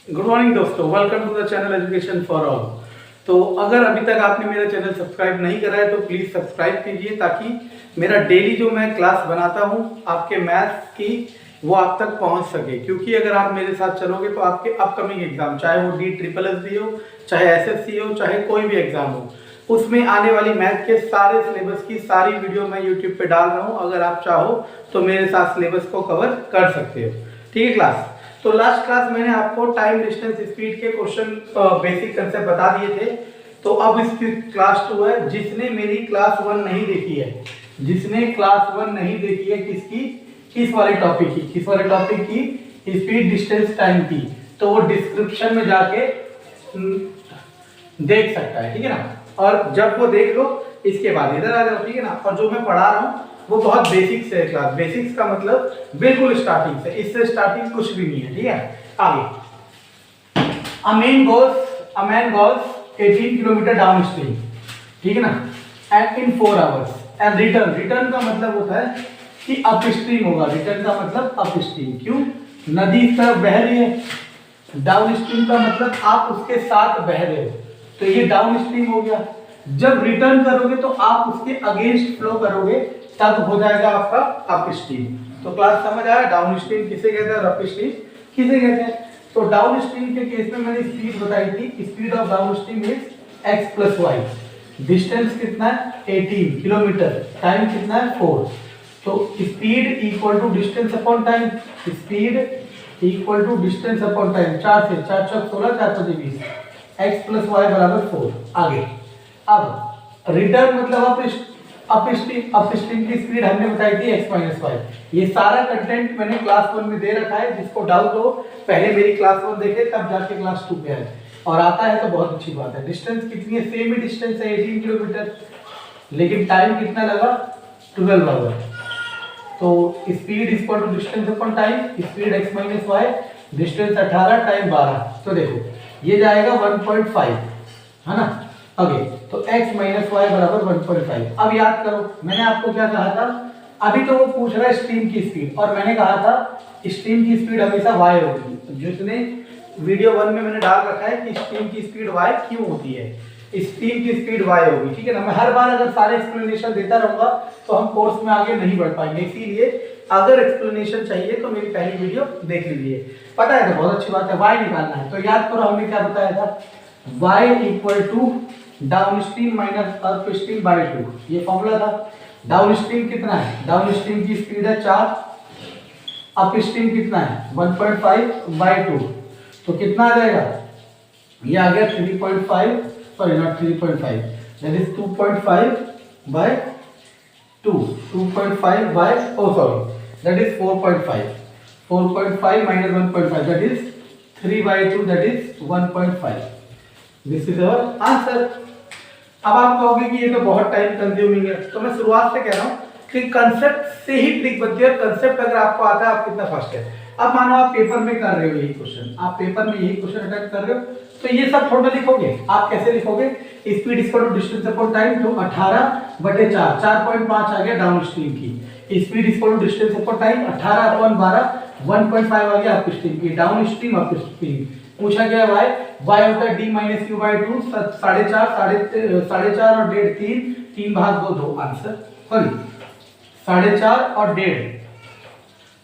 Good morning दोस्तों, welcome to the channel education for all. तो अगर अभी तक आपने मेरा चैनल सब्सक्राइब नहीं करा है तो प्लीज़ सब्सक्राइब कीजिए ताकि मेरा डेली जो मैं क्लास बनाता हूँ आपके मैथ्स की वो आप तक पहुँच सके। क्योंकि अगर आप मेरे साथ चलोगे तो आपके अपकमिंग एग्जाम, चाहे वो DSSS हो, चाहे SSC हो, चाहे कोई भी एग्जाम हो, उसमें आने वाली मैथ के सारे सिलेबस की सारी वीडियो मैं यूट्यूब पे डाल रहा हूँ। अगर आप चाहो तो मेरे साथ सिलेबस को कवर कर सकते हो। ठीक है क्लास। तो लास्ट क्लास मैंने आपको टाइम डिस्टेंस स्पीड के क्वेश्चन बेसिक कंसेप्ट बता दिए थे। तो अब इसकी क्लास 2 है। जिसने मेरी क्लास 1 नहीं देखी है, जिसने क्लास 1 नहीं देखी है, किसकी, किस वाले टॉपिक की, किस वाले टॉपिक की, स्पीड डिस्टेंस टाइम की, तो वो डिस्क्रिप्शन में जाके देख सकता है। ठीक है ना। और जब वो देख लो इसके बाद इधर आ जाओ। ठीक है ना। और जो मैं पढ़ा रहा हूँ वो बहुत बेसिक्स है क्लास। बेसिक्स का मतलब बिल्कुल स्टार्टिंग से, इससे स्टार्टिंग कुछ भी नहीं है। ठीक है। आगे, a man goes 18 kilometre down stream. ठीक है ना। And in 4 hours and return का मतलब होता है कि अप स्ट्रीम होगा। रिटर्न का मतलब अप स्ट्रीम। क्यों? नदी इस तरफ बह रही है। डाउन स्ट्रीम का मतलब आप उसके साथ बह रहे हो, तो ये डाउन स्ट्रीम हो गया। जब रिटर्न करोगे तो आप उसके अगेंस्ट फ्लो करोगे, तब हो जाएगा आपका अप स्ट्रीम। तो क्लास समझ आया? डाउन स्ट्रीम किसे कहते हैं और अप स्ट्रीम किसे कहते हैं? तो डाउन स्ट्रीम के केस में मैंने स्पीड बताई थी। Speed of down stream is x + y। Distance कितना है? 18 किलोमीटर। टाइम कितना है? 4। तो speed equal to distance upon time. Speed equal to distance upon time. 4 से 4 × 16 4 × 20, x + y = 4। आगे, अब रिटर्न मतलब अप स्ट्रीम की स्पीड हमने बताई थी x - y। ये सारा कंटेंट मैंने क्लास 1 में दे रखा है। जिसको डाउट हो पहले मेरी क्लास 1 देखे, तब जाके क्लास 2 पे आए। और आता है तो बहुत अच्छी बात है। डिस्टेंस कितनी है? सेम ही डिस्टेंस है 18 किलोमीटर, लेकिन टाइम कितना लगा? 12 आवर। तो speed equal to distance upon time. Speed x - y, distance 18, time 12। तो देखो ये जाएगा 1.5, है ना। आगे तो x - y = 1.5। अब याद करो मैंने आपको क्या कहा था? अभी तो वो पूछ रहा है स्ट्रीम की स्पीड, और मैंने कहा था स्ट्रीम की स्पीड हमेशा y होगी। जिसने वीडियो 1 में मैंने डाल रखा है कि स्ट्रीम की स्पीड y क्यों होती है। स्ट्रीम की स्पीड y होगी। ठीक है ना। मैं हर बार अगर सारे एक्सप्लेनेशन देता रहूंगा तो हम कोर्स में आगे नहीं बढ़ पाएंगे। इसीलिए अगर एक्सप्लेनेशन चाहिए तो मेरी पहली वीडियो देख लीजिए। पता है तो बहुत अच्छी बात है। y निकालना है तो याद करो हमने क्या बताया था? y = down stream minus up stream by 2। ये फॉर्मूला था। डाउन स्ट्रीम कितना है? डाउन स्ट्रीम की स्पीड है 4, अप स्ट्रीम कितना है? 1.5/2। तो कितना आ जाएगा? ये आ गया 3.5, sorry not 3.5, that is 2.5/2। 2.5 that is 4.5। 4.5 - 1.5 that is 3/2, that is 1.5। This is our answer. अब आप कहोगे कि ये तो बहुत टाइम कंज्यूमिंग है, तो मैं शुरुआत से कह रहा हूँ कि कंसेप्ट से ही ट्रिक बनती है। कंसेप्ट अगर आपको आता है आप कितना फास्ट है। अब मानो आप पेपर में कर रहे हो यही क्वेश्चन, आप पेपर में यही क्वेश्चन अटेम्प्ट कर रहे हो, तो ये सब थोड़ा लिखोगे। आप कैसे लिखोगे? Speed equal to distance upon time, तो 18/4, 4.5 आ गया डाउन स्ट्रीम की। Speed equal to distance upon time 18/12, 1.5 आ गया अप स्ट्रीम की। डाउन स्ट्रीम अप स्ट्रीम पूछा गया y होता है d - u/2। 4.5 और 1.5 3 भाग 2 आंसर। सॉरी 4.5 और 1.5,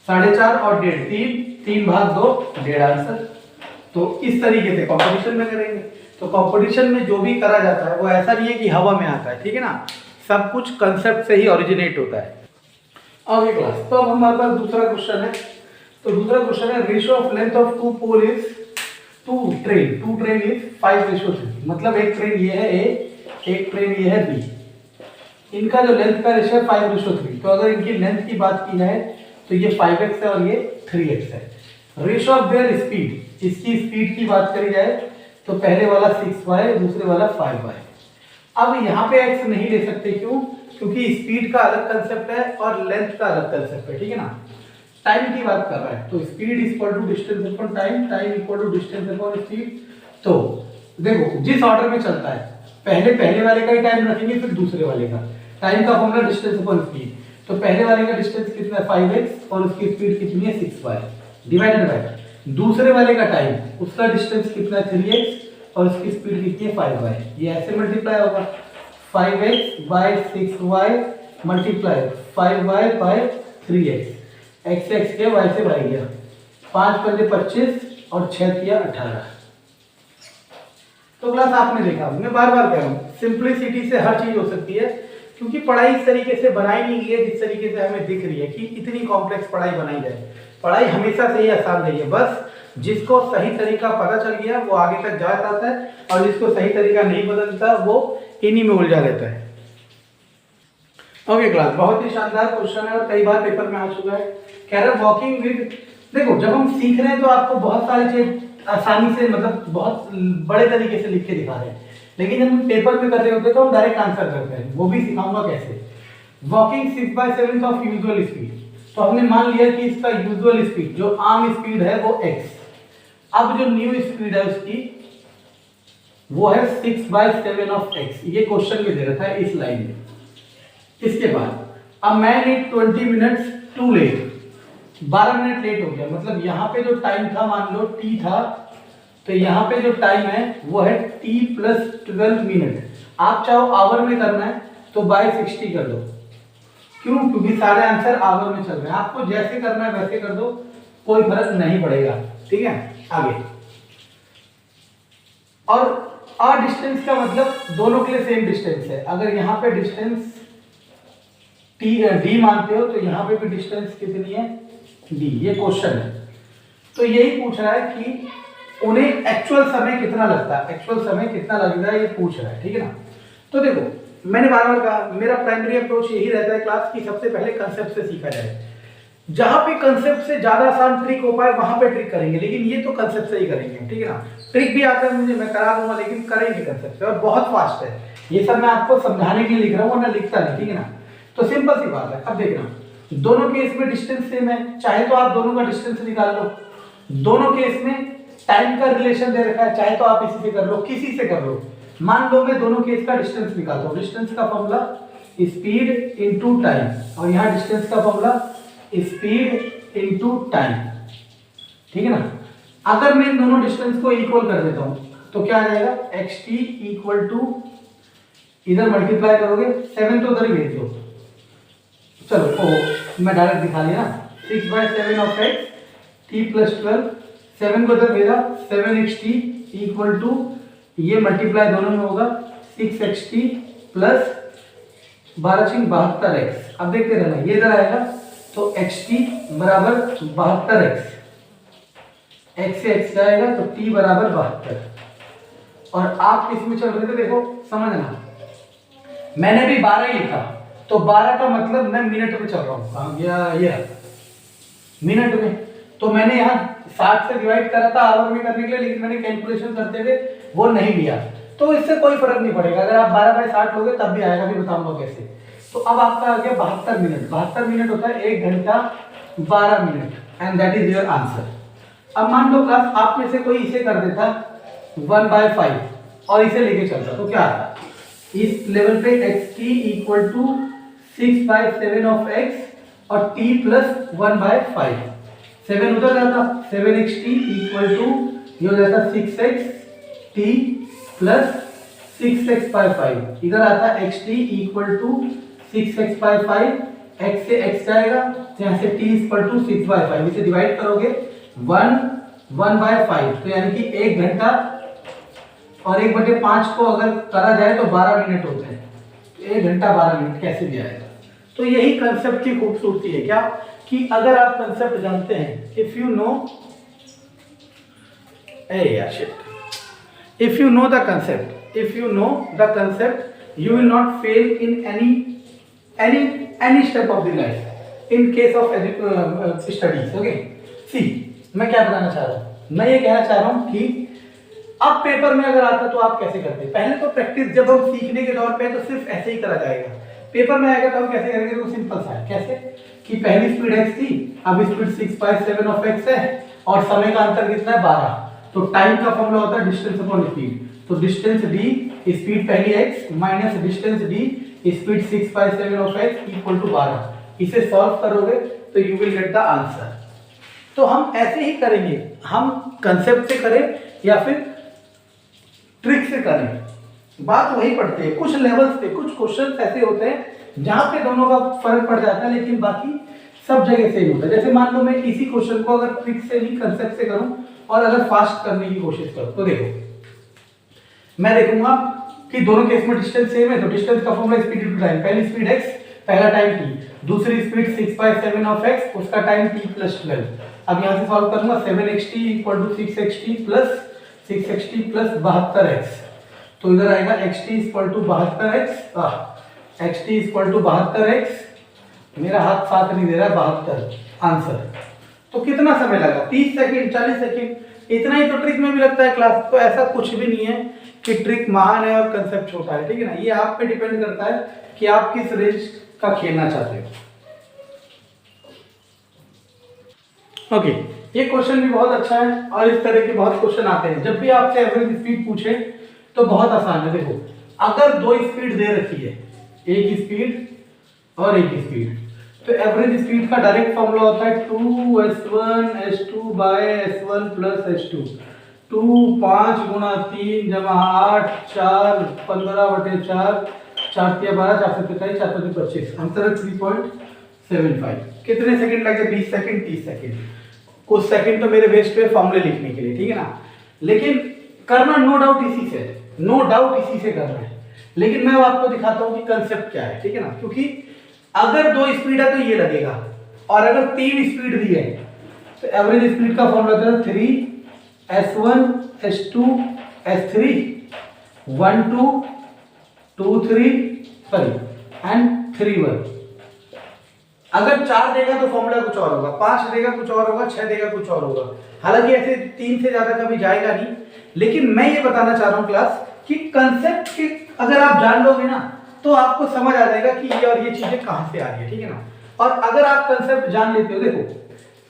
4.5 और 1.5 3 भाग 2 1.5 आंसर। तो इस तरीके से कंपटीशन में करेंगे। तो कंपटीशन में जो भी करा जाता है वो ऐसा नहीं है कि हवा में आता है। ठीक है ना। सब कुछ कंसेप्ट से ही ओरिजिनेट होता है। आगे क्लास, तो अब हमारे पास दूसरा क्वेश्चन है। तो दूसरा क्वेश्चन है ratio of length of two pole is to train is 5:3। मतलब एक ट्रेन ये है A, एक ट्रेन ये है B। इनका जो लेंथ का रेशियो 5:3। तो अगर इनकी लेंथ की बात की जाए तो ये 5x है और ये 3x है। रेशियो ऑफ देयर स्पीड, इसकी स्पीड की बात करी जाए तो पहले वाला 6y, दूसरे वाला 5y। अब यहाँ पे x नहीं ले सकते। क्यों? क्योंकि स्पीड का अलग कंसेप्ट है और लेंथ का अलग कंसेप्ट है। ठीक है ना। टाइम की बात कर रहा है तो speed equal to distance upon time, time equal to distance upon speed. तो देखो जिस ऑर्डर में चलता है पहले वाले का ही टाइम रखेंगे, फिर दूसरे वाले का। टाइम का फॉर्मूला डिस्टेंस अपॉन स्पीड। तो पहले वाले का डिस्टेंस कितना है? 5x और उसकी स्पीड कितनी है? 6y डिवाइडेड बाय दूसरे वाले का टाइम, उसका डिस्टेंस कितना है 3x और उसकी स्पीड कितनी है 5y, ये ऐसे मल्टीप्लाई होगा 5x by 6y multiply 5y by 3x, x से x गया, y से y गया, 5 पंजे 25 और 6 किया 18। तो क्लास आपने देखा, मैं बार बार कह रहा हूँ सिंप्लिसिटी से हर चीज हो सकती है, क्योंकि पढ़ाई इस तरीके से बनाई नहीं गई है जिस तरीके से हमें दिख रही है कि इतनी कॉम्प्लेक्स पढ़ाई बनाई जाए। पढ़ाई हमेशा से ही आसान रही है, बस जिसको सही तरीका पता चल गया वो आगे तक जा पाता है, और जिसको सही तरीका नहीं बदलता वो इन्हीं में उलझा रहता है। ओके क्लास, बहुत ही शानदार क्वेश्चन है और कई बार पेपर में आ चुका है। कह रहा है वॉकिंग विद, देखो जब हम सीख रहे हैं तो आपको बहुत सारी चीज आसानी से, मतलब बहुत बड़े तरीके से लिख के दिखा रहे हैं, लेकिन जब हम पेपर में कर रहे होते हैं तो हम डायरेक्ट आंसर करते हैं, वो भी सिखाऊंगा कैसे। वॉकिंग 6/7 ऑफ यूजुअल स्पीड, तो हमने मान लिया कि इसका यूजुअल स्पीड जो आम स्पीड है वो x, अब जो न्यू स्पीड है उसकी वो है 6/7 ऑफ x, ये क्वेश्चन में दे रखा है इस लाइन में। इसके बाद अब man is 20 minutes too late, 12 minute late हो गया, मतलब यहाँ पे जो टाइम था मान लो t था, तो यहाँ पे जो टाइम है वो है t + 12 मिनट। आप चाहो आवर में करना है तो बाय 60 कर दो, क्यों? क्योंकि सारे आंसर आवर में चल रहे हैं, आपको जैसे करना है वैसे कर दो, कोई फर्क नहीं पड़ेगा, ठीक है। आगे, और डिस्टेंस का मतलब दोनों के लिए सेम डिस्टेंस है, अगर यहाँ पे डिस्टेंस d मानते हो तो यहाँ पे भी डिस्टेंस कितनी है d, ये क्वेश्चन है। तो यही पूछ रहा है कि उन्हें एक्चुअल समय कितना लगता है, एक्चुअल समय कितना लगता है ये पूछ रहा है, ठीक है ना। तो देखो मैंने बार बार कहा, मेरा प्राइमरी अप्रोच यही रहता है क्लास की सबसे पहले कंसेप्ट से सीखा जाए, जहां पे कंसेप्ट से ज्यादा आसान ट्रिक हो पाए वहां पे ट्रिक करेंगे, लेकिन ये तो कंसेप्ट से ही करेंगे, ठीक है ना। ट्रिक भी आता है मुझे, मैं करा दूंगा, लेकिन करेंगे कंसेप्ट से, और बहुत फास्ट है ये सब, मैं आपको समझाने के लिए लिख रहा हूँ, वरना लिखता नहीं, ठीक है ना। तो सिंपल सी बात है, अब देखना दोनों केस में डिस्टेंस सेम है, चाहे तो आप दोनों का डिस्टेंस निकाल लो, दोनों केस में टाइम का रिलेशन दे रखा है, चाहे तो आप इसी से कर लो किसी से कर लो। मान लो मैं दोनों केस का डिस्टेंस निकालता हूँ, डिस्टेंस का फॉर्मूला स्पीड इनटू टाइम, और यहाँ डिस्टेंस का फॉर्मूला स्पीड इनटू टाइम, ठीक है ना। अगर मैं दोनों डिस्टेंस को इक्वल कर देता हूँ तो क्या आ जाएगा, xt इक्वल टू, इधर मल्टीप्लाई करोगे 7 तो उधर ही भेज दो, चलो मैं डायरेक्ट दिखा लिया, 6/7 ऑफ x t + 12, 7 को उधर भेजा 7xt इक्वल टू, ये मल्टीप्लाई दोनों में होगा 6xt प्लस 12×72x। अब देखते रहना, ये इधर आएगा तो xt बराबर 72x, x से x जाएगा तो t बराबर 72, और आप किस में चल रहे थे देखो समझना, मैंने भी 12 ही लिखा, तो 12 का मतलब मैं मिनट में चल रहा हूँ, कहाँ गया ये मिनट में, तो मैंने यहाँ 60 से डिवाइड करा था आवर में करने के लिए, लेकिन मैंने कैलकुलेशन करते हुए वो नहीं लिया, तो इससे कोई फर्क नहीं पड़ेगा, अगर आप 12/60 लोगे तब भी आएगा, भी बताऊंगा कैसे। तो अब आपका आ गया 72 मिनट, 72 मिनट होता है 1 घंटा 12 minute, and that is your answer. अब मान लो क्लास आप में से कोई इसे कर देता 1/5 और इसे लेके चलता, तो क्या आता, इस लेवल पे xt equal to 6/7 of x और t + 1/5, 7 उधर जाता, 7xt इक्वल टू ये हो जाता 6xt प्लस 6x/5, इधर आता xt equal to 6x/5, x से x जाएगा तो यहाँ से t इक्वल टू 6/5, इसे डिवाइड करोगे 1/5, तो यानी कि 1 घंटा और 1/5 को अगर करा जाए तो 12 मिनट होते हैं, तो 1 घंटा 12 मिनट कैसे भी आएगा। तो यही कंसेप्ट की खूबसूरती है क्या, कि अगर आप कंसेप्ट जानते हैं, if you know if you know the concept you will not fail in any step of the life in case of studies, okay। see मैं क्या बताना चाह रहा हूँ, मैं ये कहना चाह रहा हूँ कि अब पेपर में अगर आता तो आप कैसे करते, पहले तो प्रैक्टिस जब हम सीखने के दौर पे है तो सिर्फ ऐसे ही करा जाएगा, पेपर में आएगा तो हम कैसे करेंगे, तो सिंपल सा है, कैसे कि पहली स्पीड x थी, अब स्पीड 6/7 ऑफ x है और समय का अंतर कितना है 12, तो टाइम का फॉर्मूला होता है डिस्टेंस अपॉन स्पीड, तो डिस्टेंस d स्पीड पहली x minus distance d speed 6/7 of x equal to 12, इसे सॉल्व करोगे तो you will get the answer. तो हम ऐसे ही करेंगे, हम कंसेप्ट से करें या फिर ट्रिक से करें, बात वही पड़ती है। कुछ लेवल्स पे कुछ क्वेश्चन ऐसे होते हैं जहां पे दोनों का फर्क पड़ जाता है, लेकिन बाकी सब जगह सेम होता है। जैसे मान लो मैं इसी क्वेश्चन को अगर ट्रिक से नहीं कंसेप्ट से करूं और अगर फास्ट करने की कोशिश करूं, तो देखो मैं देखूंगा कि दोनों केस में डिस्टेंस सेम है, तो डिस्टेंस का फॉर्मूला स्पीड इनटू टाइम। पहली स्पीड x, पहला टाइम t, दूसरी स्पीड 6/7 ऑफ x, उसका टाइम t + 12। अब यहां से सॉल्व करूंगा 7xt = 6xt + 6xt + 72x, तो इधर आएगा xt = 72x, xt = 72x, मेरा हाथ साथ नहीं दे रहा, 72 आंसर। तो कितना समय लगा? 30 सेकंड, 40 सेकंड, इतना ही तो ट्रिक में भी लगता है क्लास। तो ऐसा कुछ भी नहीं है कि ट्रिक महान है और कंसेप्ट छोटा है, ठीक है ना। ये आप पे डिपेंड करता है कि आप किस रेंज का खेलना चाहते हो। ओके, ये क्वेश्चन भी बहुत अच्छा है और इस तरह के बहुत क्वेश्चन आते हैं। जब भी आपसे एवरेज स्पीड पूछे तो बहुत आसान है। देखो अगर दो स्पीड दे रखी है, एक स्पीड और एक स्पीड, तो एवरेज स्पीड का डायरेक्ट फॉर्मूला होता है 2s1 s2 s1 + s2। 2 5 × 3 = 8 4 15/4 4 × 12 4 × 23 4 × 25, answer है 3.75। कितने सेकंड लगे? 20 सेकंड, 30 सेकंड। कुछ सेकंड तो मेरे वेस्ट हुए फॉर्मूले लिखने के लिए, ठीक है ना। लेकिन करना नो डाउट इसी से, नो डाउट इसी से करना है। लेकिन मैं आपको दिखाता हूं कि कंसेप्ट क्या है, ठीक है ना। क्योंकि अगर दो स्पीड है तो ये लगेगा, और अगर तीन स्पीड दी है तो एवरेज स्पीड का फॉर्मूला होता है 3s1 s2 s3 1 2 2 3 एंड 3 1। अगर 4 देगा तो फॉर्मूला कुछ और होगा, 5 देगा कुछ और होगा, 6 देगा कुछ और होगा। हालांकि ऐसे 3 से ज्यादा कभी जाएगा नहीं, लेकिन मैं ये बताना चाह रहा हूं क्लास कि कंसेप्ट के अगर आप जान लोगे ना तो आपको समझ आ जाएगा कि ये और ये चीजें कहां से आ रही है, ठीक है ना। और अगर आप कंसेप्ट जान लेते हो, देखो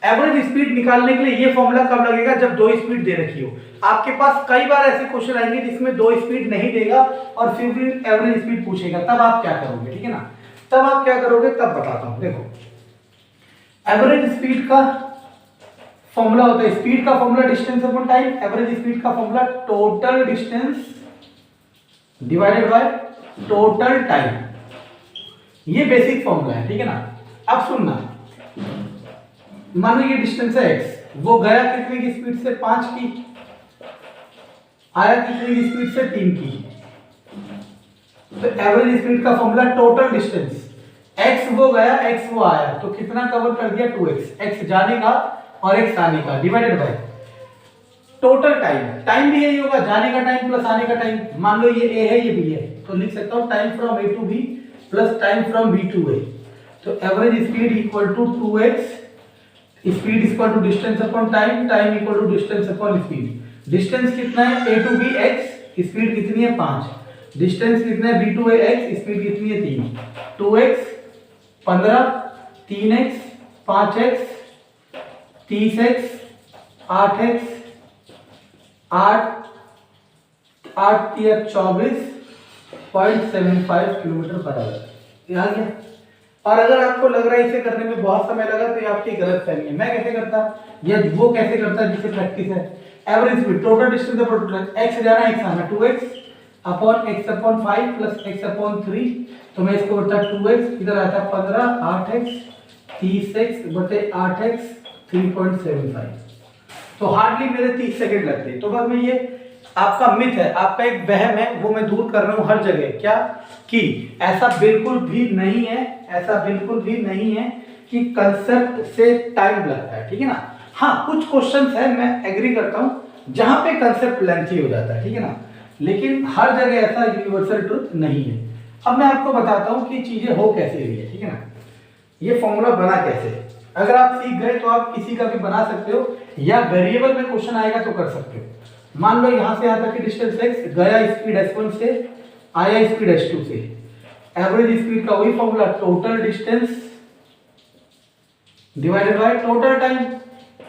एवरेज स्पीड निकालने के लिए ये फॉर्मूला कब लगेगा? जब दो स्पीड दे रखी हो। आपके पास कई बार ऐसे क्वेश्चन आएंगे जिसमें दो स्पीड नहीं देगा और फिर भी एवरेज स्पीड पूछेगा, तब आप क्या करोगे, ठीक है ना। तब आप क्या करोगे तब बताता हूं। देखो एवरेज स्पीड का फॉर्मूला होता है, स्पीड का formula distance upon time, average speed का formula total distance divided by total time. ये बेसिक फॉर्मूला है, ठीक है ना। अब सुनना, मान लो ये डिस्टेंस है x, वो गया कितने की स्पीड से? 5 की, आया कितने की स्पीड से? 3 की। तो एवरेज स्पीड का फॉर्मूला टोटल डिस्टेंस, x वो गया x वो आया, तो कितना कवर कर दिया? 2x, x जाने का और x आने का, divided by total time. Time भी यही होगा, जाने का टाइम प्लस आने का टाइम। मान लो ये a है ये b है, तो लिख सकता हूं time from a to b plus time from b to a। तो average speed equal to 2x, speed equal to distance upon time, time equal to distance upon speed. Distance कितना है? a to b x, speed कितनी है? 5। Distance कितना है? b to a x, speed कितनी है? 3। 2x 15, 3x 5x 30x 8x 8 3 24.75 km/h। आ गया। और अगर आपको लग रहा है इसे करने में बहुत समय लगा तो ये आपकी गलत फहमी है। मैं कैसे करता या वो कैसे करता जिसे प्रैक्टिस है। Average speed total distance upon x जाना x आना 2x upon x upon 5 plus x upon 3, तो मैं इसको करता 2x, इधर आता 15 8x 30x बटे 8x 3.75। तो हार्डली मेरे 30 सेकंड लगते। तो बस मैं ये आपका मिथ है, आपका एक वहम है, वो मैं दूर कर रहा हूं हर जगह। क्या कि ऐसा बिल्कुल भी नहीं है, ऐसा बिल्कुल भी नहीं है कि कंसेप्ट से टाइम लगता है, ठीक है ना। हाँ कुछ क्वेश्चंस है, मैं एग्री करता हूं जहां पे कंसेप्ट लेंथी हो जाता है, ठीक है ना, लेकिन हर जगह ऐसा यूनिवर्सल ट्रुथ नहीं है। अब मैं आपको बताता हूं कि चीजें हो कैसे रही है, ठीक है ना। ये फॉर्मूला बना कैसे, अगर आप सीख गए तो आप किसी का भी बना सकते हो, या वेरिएबल में क्वेश्चन आएगा तो कर सकते हो। मान लो यहां से यहां तक की डिस्टेंस x, गया स्पीड s1 से, आया स्पीड s2 से। एवरेज स्पीड का वही formula total distance divided by total time,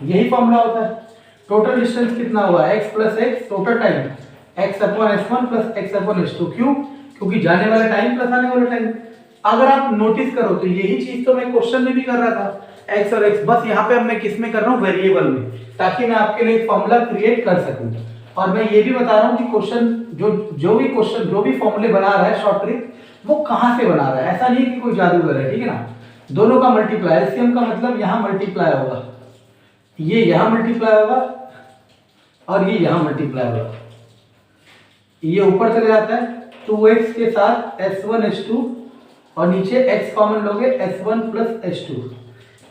यही फॉर्मूला होता है। टोटल डिस्टेंस कितना हुआ? x plus x, total time x upon s1 plus x upon s2। क्यों? क्योंकि जाने वाला टाइम प्लस आने वाला टाइम। अगर आप नोटिस करो तो यही चीज तो मैं क्वेश्चन में भी कर रहा था। एक्स और एक्स, बस यहाँ पे अब मैं किस में कर रहा हूँ, वेरिएबल में, ताकि मैं आपके लिए एक फॉर्मूला क्रिएट कर सकूँ। और मैं ये भी बता रहा हूँ कि क्वेश्चन जो भी फॉर्मूले बना रहा है शॉर्ट ट्रिक, वो कहाँ से बना रहा है। ऐसा नहीं है कि कोई जादूगर है, ठीक है ना। दोनों का मल्टीप्लाई, एलसीएम का मतलब यहाँ मल्टीप्लाई होगा, ये यहाँ मल्टीप्लाई होगा और ये यहाँ मल्टीप्लाई होगा, ये ऊपर चले जाता है 2x के साथ s1 s2 और नीचे x कॉमन लोगे s1 प्लस s2,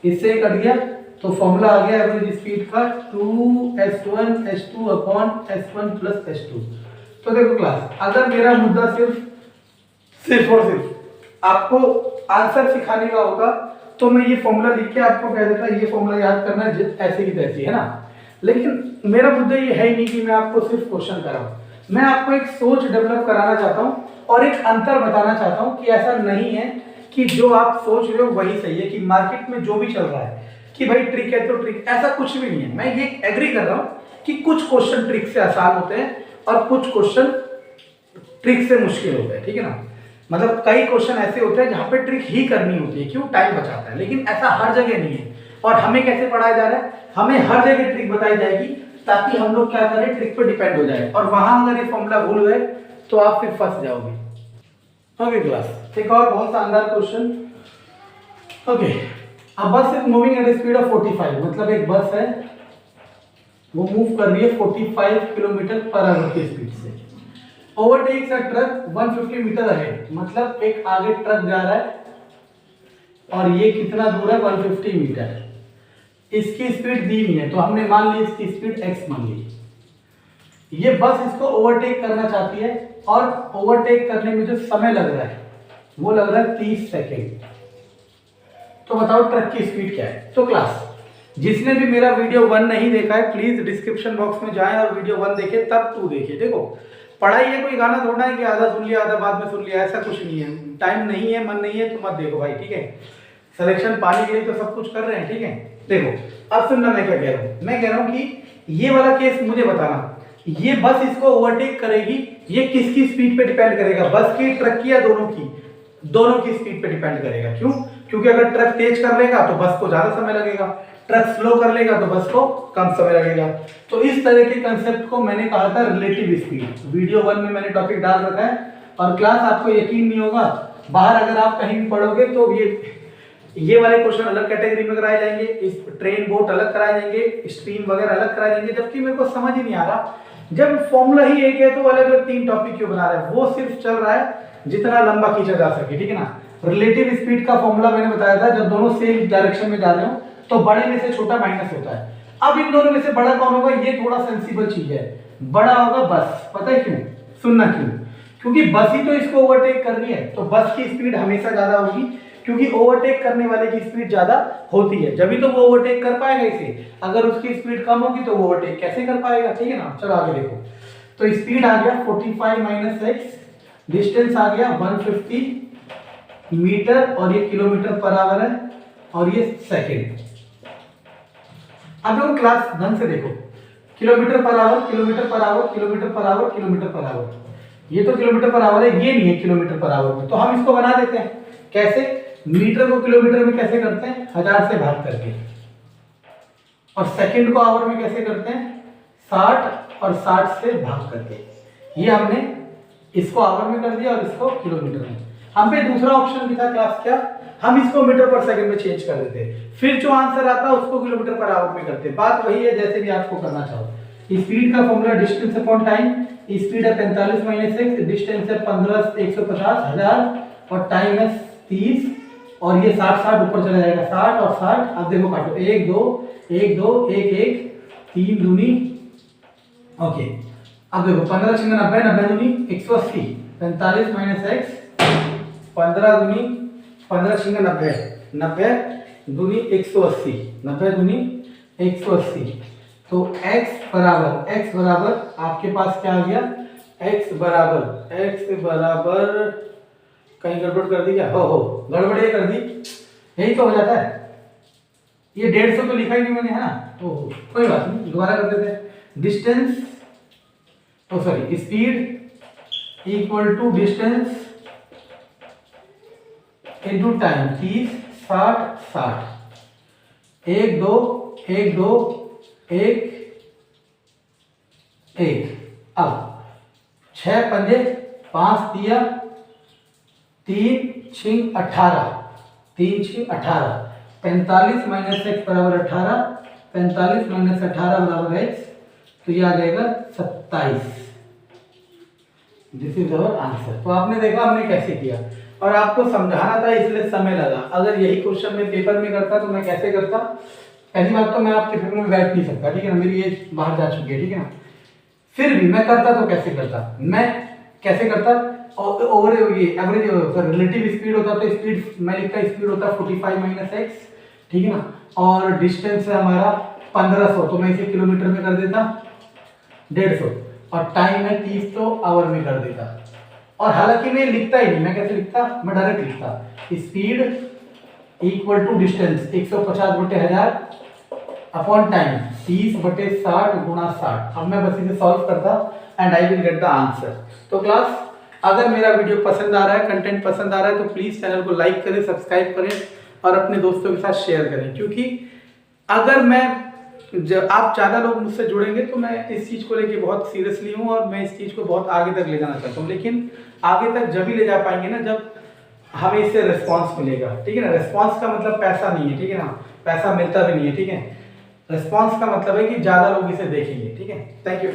इससे कट गया तो फॉर्मूला आ गया एवरेज स्पीड का 2s1 s2 upon s1 plus s2। तो देखो क्लास, अगर मेरा मुद्दा सिर्फ और सिर्फ आपको आंसर सिखाने का होगा तो मैं ये फॉर्मूला लिख के आपको कह देता ये फॉर्मूला याद करना है ऐसे की तैसी, है ना। लेकिन मेरा मुद्दा ये है ही नहीं कि मैं आपको सिर्फ क्वेश्चन कराऊं, मैं आपको एक सोच डेवलप कराना चाहता हूं और एक अंतर बताना चाहता हूं कि ऐसा नहीं है कि जो आप सोच रहे हो वही सही है, कि मार्केट में जो भी चल रहा है कि भाई ट्रिक है तो ट्रिक, ऐसा कुछ भी नहीं है। मैं ये एग्री कर रहा हूं कि कुछ क्वेश्चन ट्रिक से आसान होते हैं और कुछ क्वेश्चन ट्रिक से मुश्किल होते हैं, ठीक है ना। मतलब कई क्वेश्चन ऐसे होते हैं जहां पे ट्रिक ही करनी होती है, क्यों, टाइम बचाता है, लेकिन ऐसा हर जगह नहीं है। और हमें कैसे पढ़ाया जा रहा है, हमें हर जगह ट्रिक बताई जाएगी ताकि हम लोग क्या करें, ट्रिक पे डिपेंड हो जाए, और वहां अगर ये फॉर्मूला भूल गए तो आप फिर फंस जाओगे। ओके क्लास, एक और बहुत शानदार क्वेश्चन। ओके, अब बस is moving at speed of 45, मतलब एक बस है वो मूव कर रही है 45 किलोमीटर पर आवर की स्पीड से, ओवरटेक्स अ ट्रक 150 मीटर अहेड, मतलब एक आगे ट्रक जा रहा है और ये कितना दूर है, 150 मीटर। इसकी स्पीड दी हुई है तो हमने मान ली इसकी स्पीड x मान ली। ये बस इसको ओवरटेक करना चाहती है और ओवरटेक करने में जो समय लग रहा है वो लग रहा है 30 सेकेंड। तो बताओ ट्रक की स्पीड क्या है। तो क्लास, जिसने भी मेरा वीडियो 1 नहीं देखा है प्लीज डिस्क्रिप्शन बॉक्स में जाएं और वीडियो 1 देखें, तब 2 देखिए। देखो पढ़ाई है, कोई गाना थोड़ा है कि आधा सुन लिया आधा बाद में सुन लिया, ऐसा कुछ नहीं है। टाइम नहीं है, मन नहीं है तो मत देखो भाई, ठीक है। सिलेक्शन पाने के लिए तो सब कुछ कर रहे हैं, ठीक है। देखो अब सुनना मैं क्या कह रहा हूँ, मैं कह रहा हूँ कि ये वाला केस मुझे बताना, ये बस इसको ओवरटेक करेगी, ये किसकी स्पीड पे डिपेंड करेगा, बस की, ट्रक की, या दोनों की? दोनों की स्पीड पे डिपेंड करेगा। क्यों? क्योंकि अगर ट्रक तेज कर लेगा तो बस को ज्यादा समय लगेगा, ट्रक स्लो कर लेगा तो बस को कम समय लगेगा। तो इस तरह के कंसेप्ट को मैंने कहा था रिलेटिव स्पीड। वीडियो 1 में मैंने टॉपिक डाल रखा है और क्लास आपको यकीन नहीं होगा, बाहर अगर आप कहीं भी पढ़ोगे तो ये वाले क्वेश्चन अलग कैटेगरी में कराए जाएंगे, इस ट्रेन बोट अलग कराए जाएंगे, स्ट्रीम वगैरह अलग कराए जाएंगे, जबकि मेरे को समझ ही नहीं आ रहा जब फॉर्मूला ही एक है तो अलग अलग 3 टॉपिक क्यों बना रहे हैं। वो सिर्फ चल रहा है जितना लंबा खींचा जा सके, ठीक है ना। रिलेटिव स्पीड का फॉर्मूला मैंने बताया था, जब दोनों सेम डायरेक्शन में जा रहे हो तो बड़े में से छोटा माइनस होता है। अब इन दोनों में से बड़ा कौन होगा, ये थोड़ा सेंसिबल चीज है, बड़ा होगा बस। पता है क्यों? सुनना क्यों? क्योंकि बस ही तो इसको ओवरटेक कर रही है, तो बस की स्पीड हमेशा ज्यादा होगी, क्योंकि ओवरटेक करने वाले की स्पीड ज्यादा होती है, जब भी तो वो ओवरटेक कर पाएगा इसे। अगर उसकी स्पीड कम होगी तो वो ओवरटेक कैसे कर पाएगा, ठीक है ना। चलो आगे देखो, तो स्पीड आ गया 45 माइनस एक्स, डिस्टेंस आ गया 150 मीटर और ये किलोमीटर पर आवर है और ये सेकेंड। अब देखो क्लास ढंग से देखो, kilometre per hour, kilometre per hour, kilometre per hour, kilometre per hour, ये तो किलोमीटर पर आवर है, ये नहीं है किलोमीटर पर आवर में। तो हम इसको बना देते हैं कैसे, मीटर को किलोमीटर में कैसे करते हैं, 1000 से भाग करके, और सेकंड को आवर में कैसे करते हैं, 60 और 60 से भाग करके। ये हमने इसको आवर में कर दिया और इसको किलोमीटर में। हम पे दूसरा ऑप्शन भी था क्लास, क्या, हम इसको मीटर पर सेकंड में चेंज कर देते, फिर जो आंसर आता उसको किलोमीटर पर आवर में करते। बात वही है जैसे भी आपको करना चाहो। स्पीड का formula distance upon time, speed है 45 माइनस एक्स, डिस्टेंस है 15 150 1000 और टाइम है 30 और ये 60 ऊपर चला जाएगा, 60 और 60। अब देखो काटो, 1 2 1 2 1 1 3 दूनी, ओके। अब देखो 15 6 90 90 दूनी 180, 45 माइनस एक्स, 15 दूनी 15 6 90 90 दूनी 180, 90 दूनी 180। तो x बराबर आपके पास क्या आ गया, x बराबर कहीं गड़बड़ कर दी क्या, हो गड़बड़ ये कर दी, यही तो हो जाता है। ये 150 तो लिखा ही नहीं मैंने, है ना। ओहो कोई बात नहीं, दोबारा कर देते हैं। Distance, oh sorry, speed equal to distance into time, 30 60 60। 1 2 1 2 1 1। अब 6 पंजे 5 तिया 3 6 18, 3 6 18, 45 माइनस एक्स बराबर 18, 45 माइनस 18 बराबर एक्स, तो ये आ जाएगा 27। This is our answer. तो आपने देखा हमने कैसे किया, और आपको समझाना था इसलिए समय लगा। अगर यही क्वेश्चन मैं पेपर में करता तो मैं कैसे करता? पहली बात तो मैं आपके पेपर में बैठ नहीं सकता, ठीक है ना, मेरी एज बाहर जा चुकी है, ठीक है ना। फिर भी मैं करता तो कैसे करता, मैं कैसे करता, ओवर ये एवरेज रिलेटिव स्पीड होता तो स्पीड मैं लिखता, स्पीड होता 45 माइनस एक्स, ठीक है ना, और डिस्टेंस है हमारा 1500, तो मैं इसे किलोमीटर में कर देता 150, और टाइम है 30 तो आवर में कर देता। और हालांकि मैं लिखता ही नहीं, मैं कैसे लिखता, मैं डायरेक्ट लिखता speed equal to distance 150/1000 upon time 30/60 गुणा 60। अब मैं बस इसे सॉल्व करता and I will get the answer. तो क्लास, अगर मेरा वीडियो पसंद आ रहा है, कंटेंट पसंद आ रहा है, तो प्लीज़ चैनल को लाइक करें, सब्सक्राइब करें और अपने दोस्तों के साथ शेयर करें। क्योंकि अगर जब आप ज़्यादा लोग मुझसे जुड़ेंगे तो मैं इस चीज़ को लेके बहुत सीरियसली हूँ और मैं इस चीज़ को बहुत आगे तक ले जाना चाहता हूँ। लेकिन आगे तक जब ही ले जा पाएंगे ना जब हमें इससे रिस्पांस मिलेगा, ठीक है ना। रिस्पांस का मतलब पैसा नहीं है, ठीक है ना, पैसा मिलता भी नहीं है, ठीक है। रिस्पांस का मतलब है कि ज़्यादा लोग इसे देखेंगे, ठीक है। Thank you.